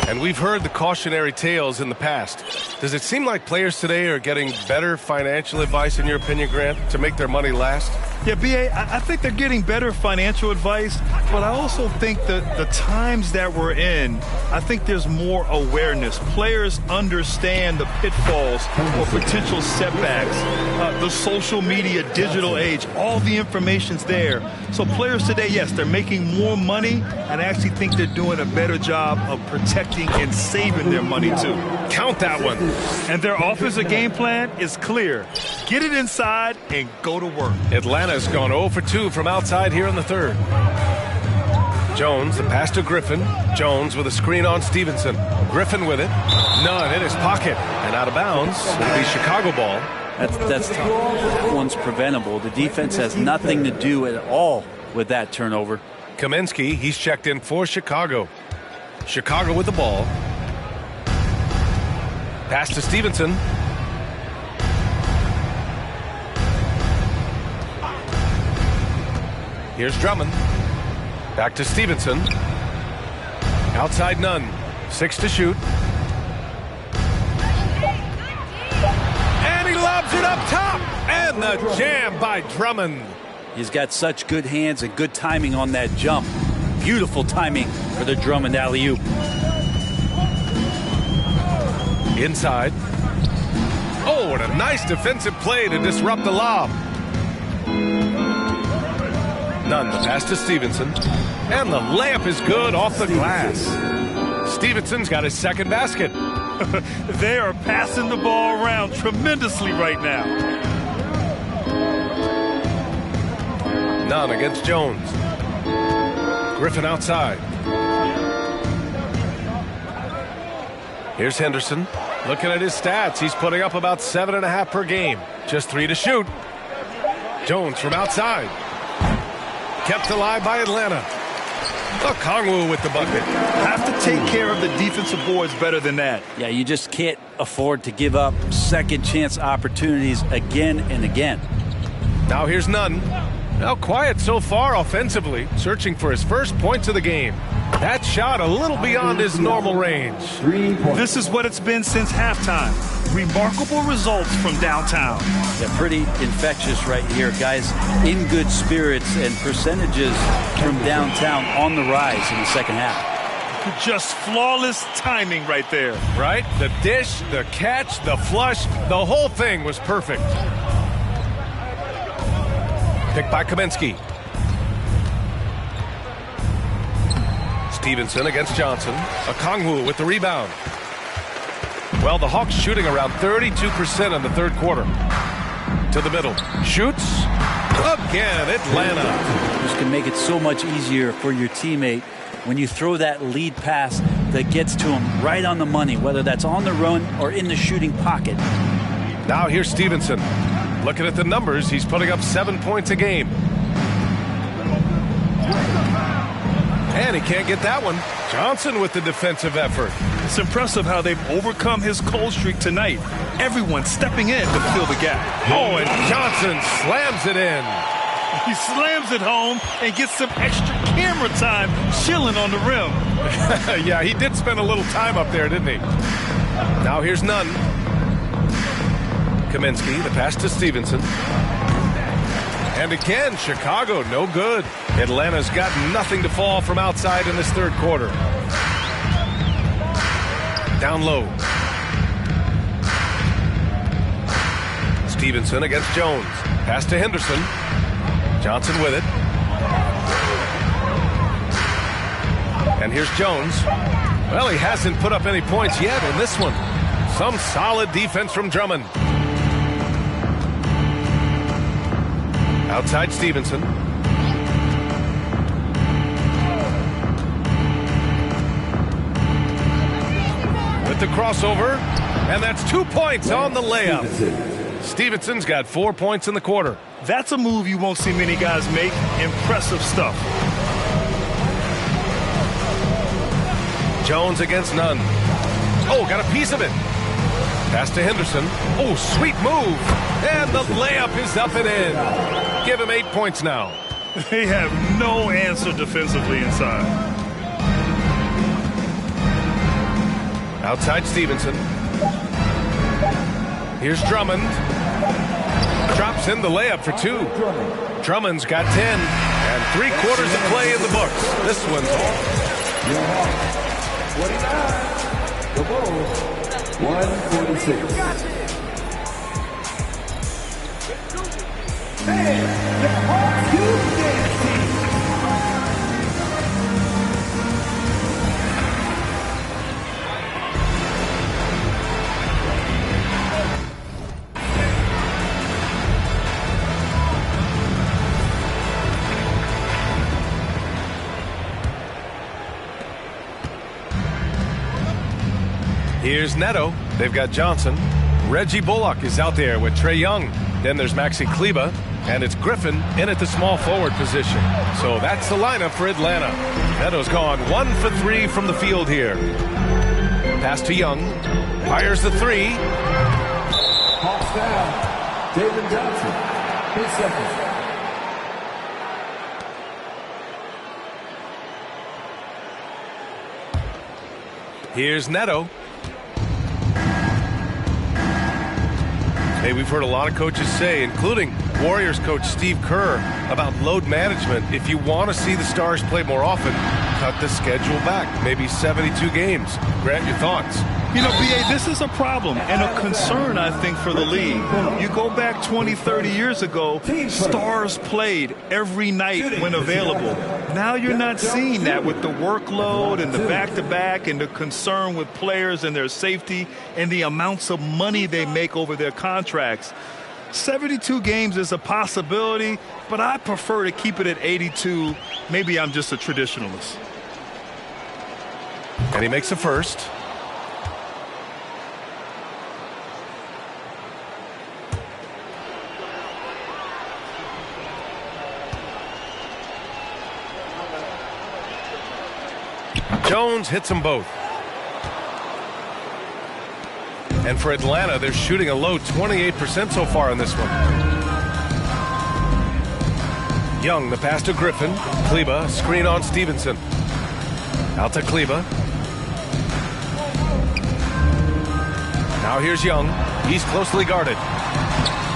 Speaker 1: And we've heard the cautionary tales in the past. Does it seem like players today are getting better financial advice, in your opinion, Grant, to make their money last?
Speaker 2: Yeah, B.A., I think they're getting better financial advice, but I also think that the times that we're in, I think there's more awareness. Players understand the pitfalls or potential setbacks, the social media, digital age, all the information's there. So players today, yes, they're making more money, and I actually think they're doing a better job of protecting and saving their money, too.
Speaker 1: Count that one.
Speaker 2: And their offensive game plan is clear. Get it inside and go to work.
Speaker 1: Atlanta's gone 0 for 2 from outside here in the third. Jones, the pass to Griffin. Jones with a screen on Stevenson. Griffin with it. Nunn in his pocket. And out of bounds. It'll be Chicago ball.
Speaker 3: That's tough. That one's preventable. The defense has nothing to do at all with that turnover.
Speaker 1: Kaminsky, he's checked in for Chicago. Chicago with the ball. Pass to Stevenson. Here's Drummond. Back to Stevenson. Outside Nunn. 6 to shoot. And he lobs it up top. And the jam by Drummond.
Speaker 3: He's got such good hands and good timing on that jump. Beautiful timing for the Drummond alley-oop.
Speaker 1: Inside. Oh, what a nice defensive play to disrupt the lob. Nunn, the pass to Stevenson. And the layup is good off the glass. Stevenson's got his second basket.
Speaker 2: They are passing the ball around tremendously right now.
Speaker 1: Nunn against Jones. Griffin outside. Here's Henderson. Looking at his stats, he's putting up about 7.5 per game. Just 3 to shoot. Jones from outside. Kept alive by Atlanta. Okongwu with the bucket.
Speaker 2: Have to take care of the defensive boards better than that.
Speaker 3: Yeah, you just can't afford to give up second chance opportunities again and again.
Speaker 1: Now here's Nunn. Now quiet so far offensively, searching for his first points of the game. That shot a little beyond his normal range.
Speaker 2: This is what it's been since halftime. Remarkable results from downtown.
Speaker 3: Yeah, pretty infectious right here, guys. In good spirits and percentages from downtown on the rise in the second half.
Speaker 2: Just flawless timing right there.
Speaker 1: Right? The dish, the catch, the flush, the whole thing was perfect. Picked by Kaminsky. Stevenson against Johnson. Okongwu with the rebound. Well, the Hawks shooting around 32% in the third quarter. To the middle. Shoots. Again, Atlanta.
Speaker 3: This can make it so much easier for your teammate when you throw that lead pass that gets to him right on the money, whether that's on the run or in the shooting pocket.
Speaker 1: Now here's Stevenson. Looking at the numbers, he's putting up 7 points a game. And he can't get that one. Johnson with the defensive effort.
Speaker 2: It's impressive how they've overcome his cold streak tonight. Everyone stepping in to fill the gap.
Speaker 1: Oh, and Johnson slams it in.
Speaker 2: He slams it home and gets some extra camera time chilling on the rim.
Speaker 1: Yeah, he did spend a little time up there, didn't he? Now here's Nunn. Kaminsky, the pass to Stevenson. And again, Chicago, no good. Atlanta's got nothing to fall from outside in this third quarter. Down low. Stevenson against Jones. Pass to Henderson. Johnson with it. And here's Jones. Well, he hasn't put up any points yet in this one. Some solid defense from Drummond. Outside Stevenson. With the crossover. And that's 2 points on the layup. Stevenson's got 4 points in the quarter.
Speaker 2: That's a move you won't see many guys make. Impressive stuff.
Speaker 1: Jones against Nunn. Oh, got a piece of it. Pass to Henderson. Oh, sweet move. And the layup is up and in. Give him 8 points now.
Speaker 2: They have no answer defensively inside.
Speaker 1: Outside Stevenson. Here's Drummond. Drops in the layup for 2. Drummond's got 10. And 3 quarters of play in the books. This one's off.
Speaker 4: 49. The Bulls. 146. And the Hawks team.
Speaker 1: Here's Neto. They've got Johnson. Reggie Bullock is out there with Trae Young. Then there's Maxi Kleber. And it's Griffin in at the small forward position. So that's the lineup for Atlanta. Neto's gone 1 for 3 from the field here. Pass to Young. Fires the 3.
Speaker 4: Hawks down. David Johnson. 8 seconds.
Speaker 1: Here's Neto. Hey, we've heard a lot of coaches say, including Warriors coach Steve Kerr, about load management. If you want to see the Stars play more often, cut the schedule back. Maybe 72 games. Grant, your thoughts?
Speaker 2: You know, B.A., this is a problem and a concern, I think, for the league. You go back 20, 30 years ago, Stars played every night when available. Now you're not seeing that with the workload and the back-to-back and the concern with players and their safety and the amounts of money they make over their contracts. 72 games is a possibility, but I prefer to keep it at 82. Maybe I'm just a traditionalist.
Speaker 1: And he makes a first. Jones hits them both. And for Atlanta, they're shooting a low 28% so far in this one. Young, the pass to Griffin. Kleber, screen on Stevenson. Out to Kleber. Now here's Young. He's closely guarded.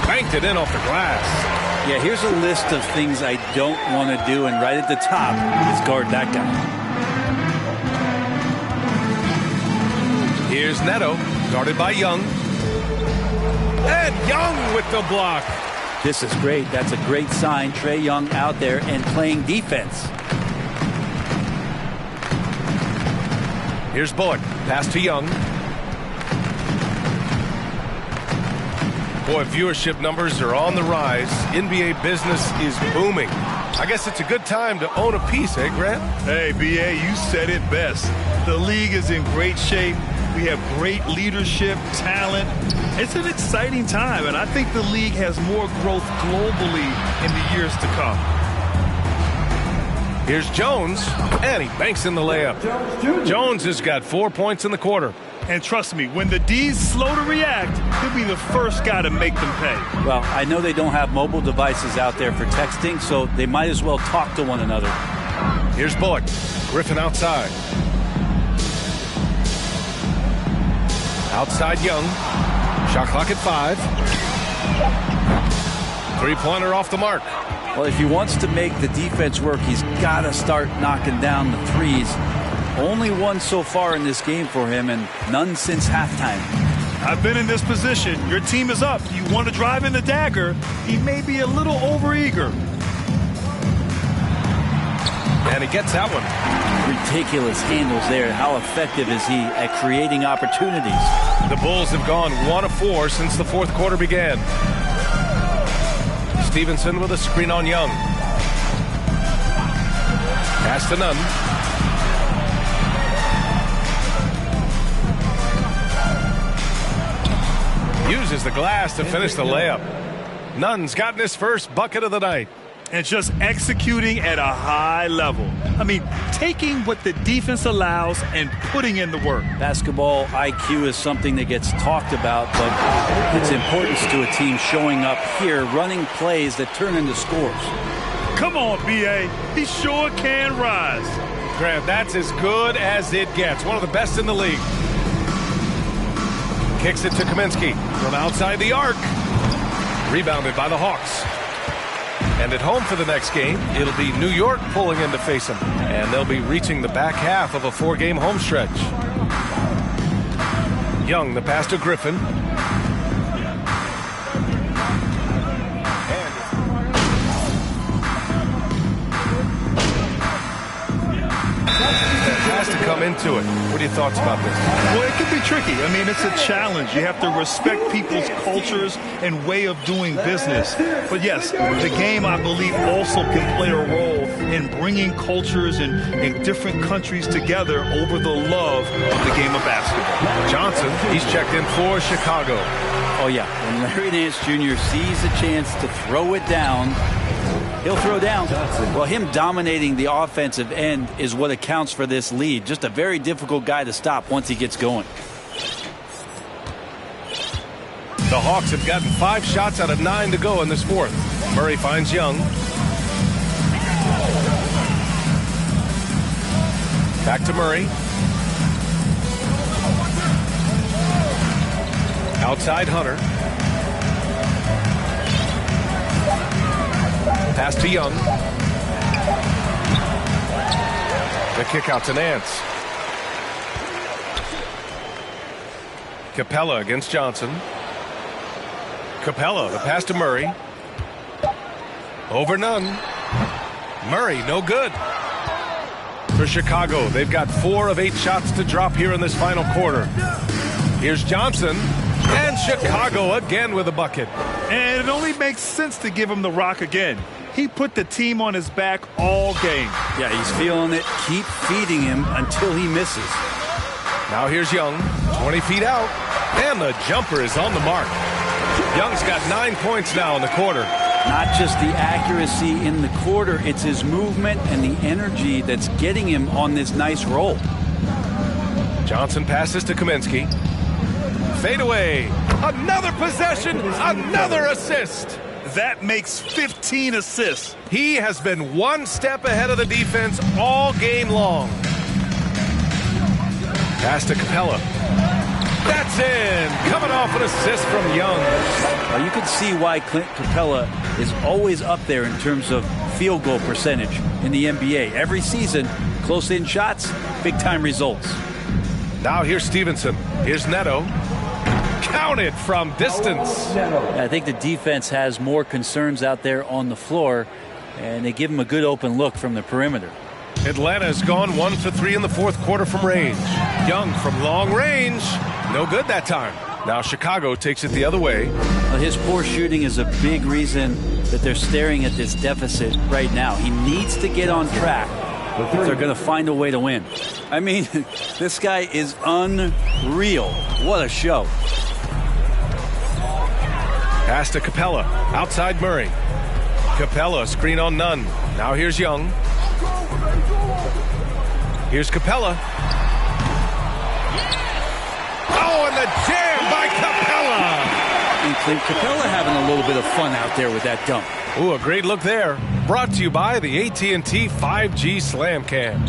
Speaker 1: Banked it in off the glass.
Speaker 3: Yeah, here's a list of things I don't want to do, and right at the top is guard that guy.
Speaker 1: Here's Neto, guarded by Young. And Young with the block.
Speaker 3: This is great. That's a great sign. Trae Young out there and playing defense.
Speaker 1: Here's Bullock. Pass to Young. Boy, viewership numbers are on the rise. NBA business is booming. I guess it's a good time to own a piece, eh, Grant?
Speaker 2: Hey, B.A., you said it best. The league is in great shape. We have great leadership, talent. It's an exciting time, and I think the league has more growth globally in the years to come.
Speaker 1: Here's Jones, and he banks in the layup. Jones has got 4 points in the quarter.
Speaker 2: And trust me, when the D's slow to react, he'll be the first guy to make them pay.
Speaker 3: Well, I know they don't have mobile devices out there for texting, so they might as well talk to one another.
Speaker 1: Here's Bullock. Griffin outside. Outside Young. Shot clock at 5. Three-pointer off the mark.
Speaker 3: Well, if he wants to make the defense work, he's got to start knocking down the threes. Only one so far in this game for him, and none since halftime.
Speaker 2: I've been in this position. Your team is up. You want to drive in the dagger. He may be a little overeager.
Speaker 1: And he gets that one.
Speaker 3: Ridiculous handles there. How effective is he at creating opportunities?
Speaker 1: The Bulls have gone 1 of 4 since the fourth quarter began. Stevenson with a screen on Young. Pass to Nunn. Uses the glass to finish the layup. Nunn's gotten his first bucket of the night.
Speaker 2: And just executing at a high level. I mean, taking what the defense allows and putting in the work.
Speaker 3: Basketball IQ is something that gets talked about, but its importance to a team showing up here, running plays that turn into scores.
Speaker 2: Come on, B.A. He sure can rise.
Speaker 1: Grant, that's as good as it gets. One of the best in the league. Kicks it to Kaminsky from outside the arc. Rebounded by the Hawks. And at home for the next game, it'll be New York pulling in to face them. And they'll be reaching the back half of a 4-game home stretch. Young, the pass to Griffin. Has to come into it. What are your thoughts about this?
Speaker 2: Well, it can be tricky. I mean, it's a challenge. You have to respect people's cultures and way of doing business. But yes, the game, I believe, also can play a role in bringing cultures and different countries together over the love of the game of basketball.
Speaker 1: Johnson, he's checked in for Chicago.
Speaker 3: Oh, yeah. When Larry Nance Jr. sees a chance to throw it down, he'll throw down. Well, him dominating the offensive end is what accounts for this lead. Just a very difficult guy to stop once he gets going.
Speaker 1: The Hawks have gotten 5 shots out of 9 to go in this fourth. Murray finds Young. Back to Murray. Outside Hunter. Pass to Young. The kick out to Nance. Capela against Johnson. Capela, the pass to Murray. Over Nunn. Murray, no good. For Chicago, they've got 4 of 8 shots to drop here in this final quarter. Here's Johnson. And Chicago again with a bucket.
Speaker 2: And it only makes sense to give him the rock again. He put the team on his back all game.
Speaker 3: Yeah, he's feeling it. Keep feeding him until he misses.
Speaker 1: Now here's Young, 20 feet out, and the jumper is on the mark. Young's got 9 points now in the quarter.
Speaker 3: Not just the accuracy in the quarter, it's his movement and the energy that's getting him on this nice roll.
Speaker 1: Johnson passes to Kaminsky. Fade away. Another possession, another assist.
Speaker 2: That makes 15 assists.
Speaker 1: He has been 1 step ahead of the defense all game long. Pass to Capela. That's in. Coming off an assist from Young.
Speaker 3: Well, you can see why Clint Capela is always up there in terms of field goal percentage in the NBA. Every season, close-in shots, big-time results.
Speaker 1: Now here's Stevenson. Here's Neto. Counted from distance.
Speaker 3: I think the defense has more concerns out there on the floor, and they give him a good open look from the perimeter.
Speaker 1: Atlanta has gone 1 for 3 in the fourth quarter from range. Young from long range. No good that time. Now Chicago takes it the other way.
Speaker 3: Well, his poor shooting is a big reason that they're staring at this deficit right now. He needs to get on track if they're going to find a way to win. I mean, this guy is unreal. What a show.
Speaker 1: Pass to Capela. Outside Murray. Capela, screen on none. Now here's Young. Here's Capela. Oh, and the jam by Capela.
Speaker 3: And Capela having a little bit of fun out there with that dunk.
Speaker 1: Ooh, a great look there. Brought to you by the AT&T 5G Slam Cam.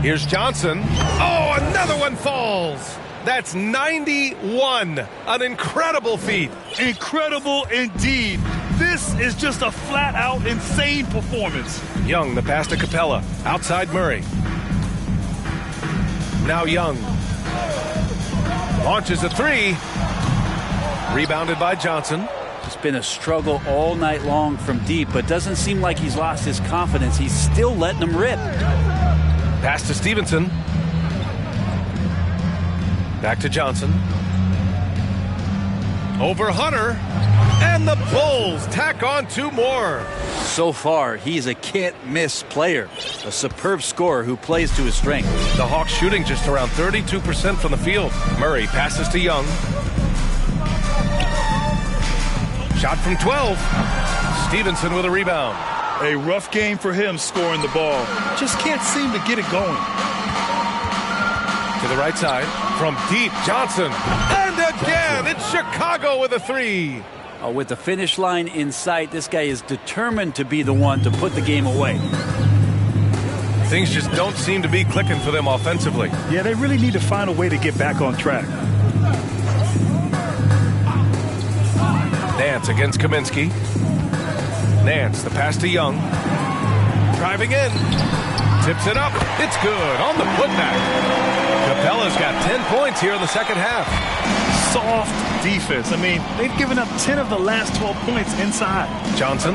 Speaker 1: Here's Johnson. Oh, another one falls. That's 91. An incredible feat.
Speaker 2: Incredible indeed. This is just a flat-out insane performance.
Speaker 1: Young, the pass to Capela. Outside Murray. Now Young. Launches a three. Rebounded by Johnson.
Speaker 3: It's been a struggle all night long from deep, but doesn't seem like he's lost his confidence. He's still letting them rip.
Speaker 1: Pass to Stevenson. Back to Johnson. Over Hunter. And the Bulls tack on 2 more.
Speaker 3: So far, he's a can't-miss player. A superb scorer who plays to his strength.
Speaker 1: The Hawks shooting just around 32% from the field. Murray passes to Young. Shot from 12. Stevenson with a rebound.
Speaker 2: A rough game for him scoring the ball. Just can't seem to get it going.
Speaker 1: To the right side. From deep, Johnson. And again, it's Chicago with a three.
Speaker 3: With the finish line in sight, this guy is determined to be the one to put the game away.
Speaker 1: Things just don't seem to be clicking for them offensively.
Speaker 2: Yeah, they really need to find a way to get back on track.
Speaker 1: Nance against Kaminsky. Nance, the pass to Young. Driving in. Tips it up. It's good on the putback. Capela's got 10 points here in the second half.
Speaker 2: Soft defense. I mean, they've given up 10 of the last 12 points inside.
Speaker 1: Johnson.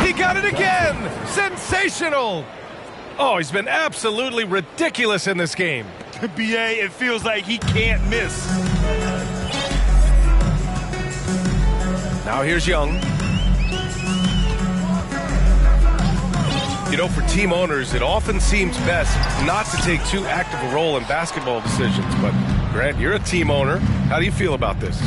Speaker 1: He got it again. Sensational. Oh, he's been absolutely ridiculous in this game.
Speaker 2: BA, it feels like he can't miss.
Speaker 1: Now here's Young. You know, for team owners, it often seems best not to take too active a role in basketball decisions. But, Grant, you're a team owner. How do you feel about this?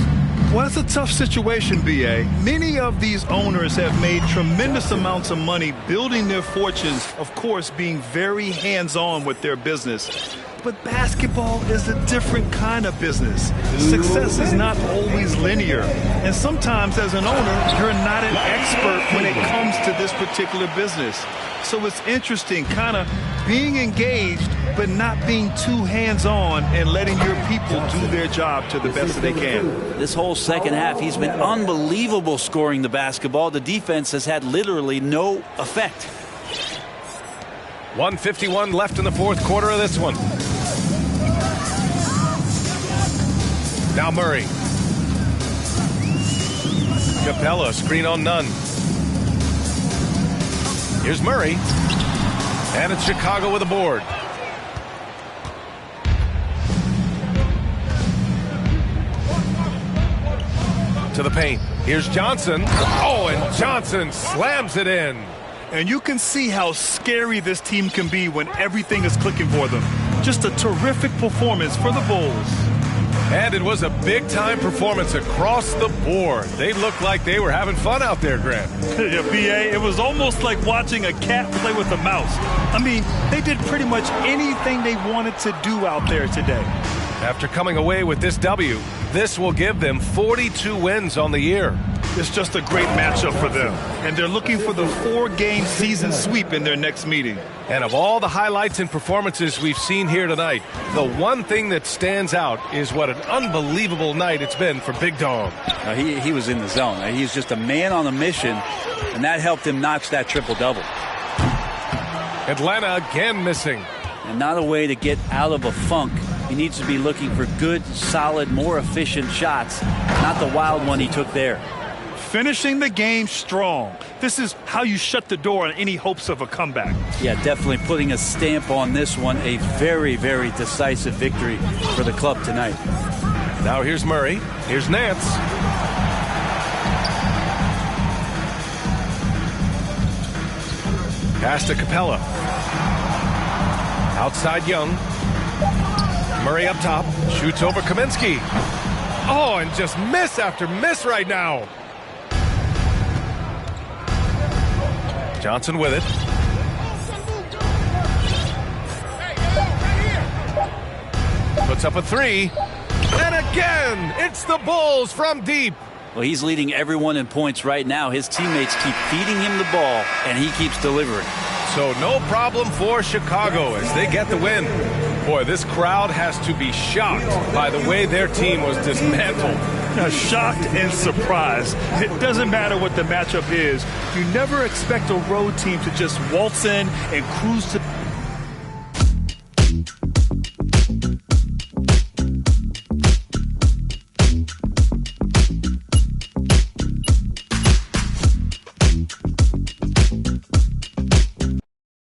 Speaker 2: Well, it's a tough situation, BA. Many of these owners have made tremendous amounts of money building their fortunes, of course, being very hands-on with their business. But basketball is a different kind of business. Success is not always linear. And sometimes as an owner, you're not an expert when it comes to this particular business. So it's interesting kind of being engaged, but not being too hands-on and letting your people do their job to the best that they can.
Speaker 3: This whole second half, he's been unbelievable scoring the basketball. The defense has had literally no effect.
Speaker 1: 1:51 left in the fourth quarter of this one. Now Murray. Capela, screen on none. Here's Murray. And it's Chicago with a board. To the paint. Here's Johnson. Oh, and Johnson slams it in.
Speaker 2: And you can see how scary this team can be when everything is clicking for them. Just a terrific performance for the Bulls.
Speaker 1: And it was a big-time performance across the board. They looked like they were having fun out there, Grant.
Speaker 2: Yeah, BA, it was almost like watching a cat play with a mouse. I mean, they did pretty much anything they wanted to do out there today.
Speaker 1: After coming away with this W, this will give them 42 wins on the year.
Speaker 2: It's just a great matchup for them. And they're looking for the 4-game season sweep in their next meeting.
Speaker 1: And of all the highlights and performances we've seen here tonight, the one thing that stands out is what an unbelievable night it's been for Big Dog.
Speaker 3: He was in the zone. He's just a man on a mission, and that helped him notch that triple-double.
Speaker 1: Atlanta again missing.
Speaker 3: And not a way to get out of a funk. He needs to be looking for good, solid, more efficient shots, not the wild one he took there.
Speaker 2: Finishing the game strong. This is how you shut the door on any hopes of a comeback.
Speaker 3: Yeah, definitely putting a stamp on this one. A very, very decisive victory for the club tonight.
Speaker 1: Now here's Murray. Here's Nance. Pass to Capela. Outside Young. Murray up top. Shoots over Kaminsky. Oh, and just miss after miss right now. Johnson with it. Puts up a three. And again, it's the Bulls from deep.
Speaker 3: Well, he's leading everyone in points right now. His teammates keep feeding him the ball, and he keeps delivering.
Speaker 1: So no problem for Chicago as they get the win. Boy, this crowd has to be shocked by the way their team was dismantled.
Speaker 2: Shocked and surprised. It doesn't matter what the matchup is. You never expect a road team to just waltz in and cruise to